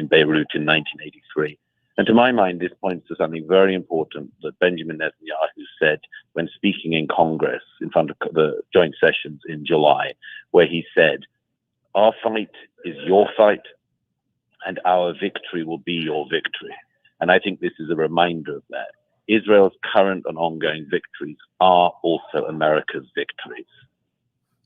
in Beirut in 1983. And to my mind, this points to something very important that Benjamin Netanyahu said when speaking in Congress in front of the joint sessions in July, where he said, "Our fight is your fight, and our victory will be your victory." And I think this is a reminder of that. Israel's current and ongoing victories are also America's victories.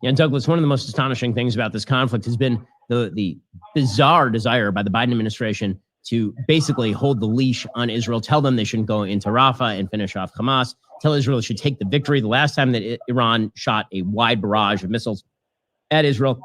Yeah, and Douglas, one of the most astonishing things about this conflict has been the bizarre desire by the Biden administration to basically hold the leash on Israel, tell them they shouldn't go into Rafah and finish off Hamas, tell Israel it should take the victory. The last time that Iran shot a wide barrage of missiles at Israel,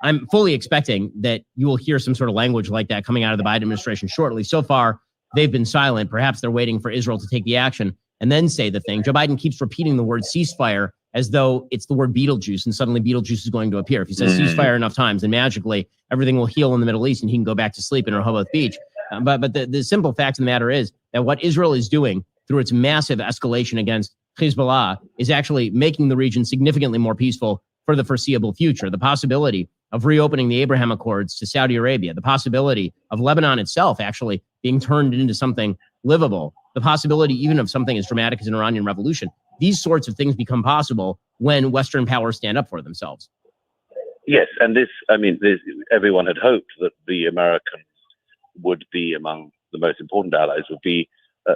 I'm fully expecting that you will hear some sort of language like that coming out of the Biden administration shortly. So far, they've been silent. Perhaps they're waiting for Israel to take the action and then say the thing. Joe Biden keeps repeating the word ceasefire as though it's the word Beetlejuice, and suddenly Beetlejuice is going to appear. If he says ceasefire enough times, then magically everything will heal in the Middle East and he can go back to sleep in Rehoboth Beach. But the simple fact of the matter is that what Israel is doing through its massive escalation against Hezbollah is actually making the region significantly more peaceful for the foreseeable future. The possibility of reopening the Abraham Accords to Saudi Arabia, the possibility of Lebanon itself actually being turned into something livable, the possibility even of something as dramatic as an Iranian revolution. These sorts of things become possible when Western powers stand up for themselves. Yes, and everyone had hoped that the Americans would be among the most important allies, would be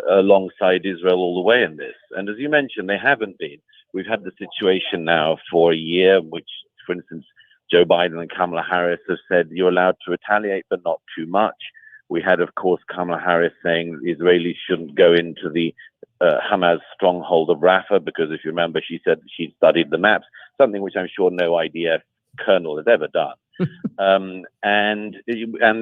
alongside Israel all the way in this. And as you mentioned, they haven't been. We've had the situation now for a year, which, for instance, Joe Biden and Kamala Harris have said you're allowed to retaliate, but not too much. We had, of course, Kamala Harris saying the Israelis shouldn't go into the Hamas stronghold of Rafah, because if you remember, she said she'd studied the maps, something which I'm sure no IDF colonel has ever done. And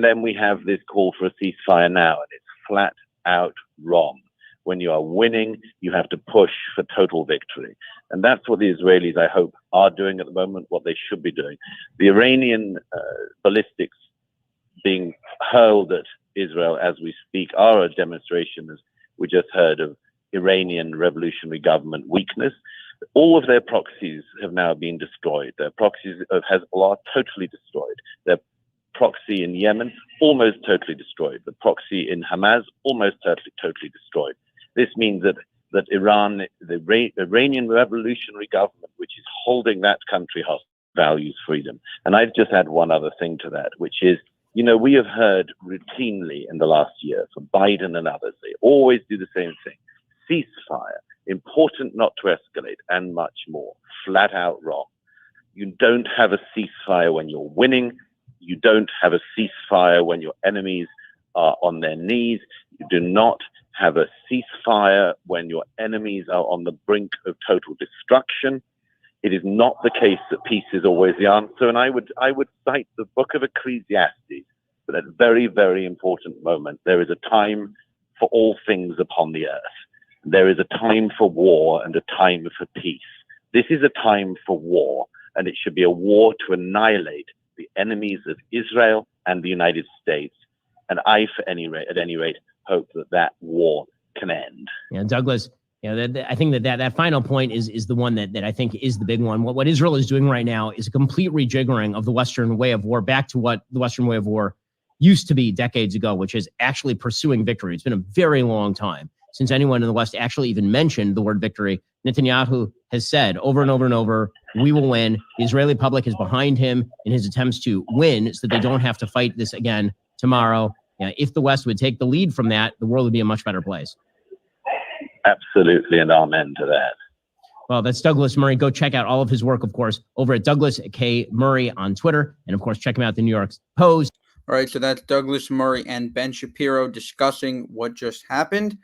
then we have this call for a ceasefire now, and it's flat out wrong. When you are winning, you have to push for total victory. And that's what the Israelis, I hope, are doing at the moment, what they should be doing. The Iranian ballistics being hurled at Israel as we speak are a demonstration, as we just heard, of Iranian revolutionary government weakness. All of their proxies have now been destroyed. Their proxies of Hezbollah are totally destroyed. Their proxy in Yemen, almost totally destroyed. The proxy in Hamas, almost totally destroyed. This means that Iran, the Iranian revolutionary government, which is holding that country hostage, values freedom. And I'd just add one other thing to that, which is, we have heard routinely in the last year from Biden and others, they always do the same thing. Ceasefire, important not to escalate, and much more. Flat out wrong. You don't have a ceasefire when you're winning. You don't have a ceasefire when your enemies are on their knees. You do not have a ceasefire when your enemies are on the brink of total destruction. It is not the case that peace is always the answer. And I would cite the book of Ecclesiastes for that very, very important moment. There is a time for all things upon the earth. There is a time for war and a time for peace. This is a time for war, and it should be a war to annihilate the enemies of Israel and the United States. And I, at any rate, hope that war can end. Yeah, Douglas, I think that final point is the one that I think is the big one. What Israel is doing right now is a complete rejiggering of the Western way of war back to what the Western way of war used to be decades ago, which is actually pursuing victory. It's been a very long time since anyone in the West actually even mentioned the word victory. Netanyahu has said over and over and over, we will win. The Israeli public is behind him in his attempts to win so that they don't have to fight this again tomorrow. If the West would take the lead from that, the world would be a much better place. Absolutely, and amen to that. Well, that's Douglas Murray. Go check out all of his work, of course, over at Douglas K. Murray on Twitter. And, of course, check him out at the New York Post. All right, so that's Douglas Murray and Ben Shapiro discussing what just happened.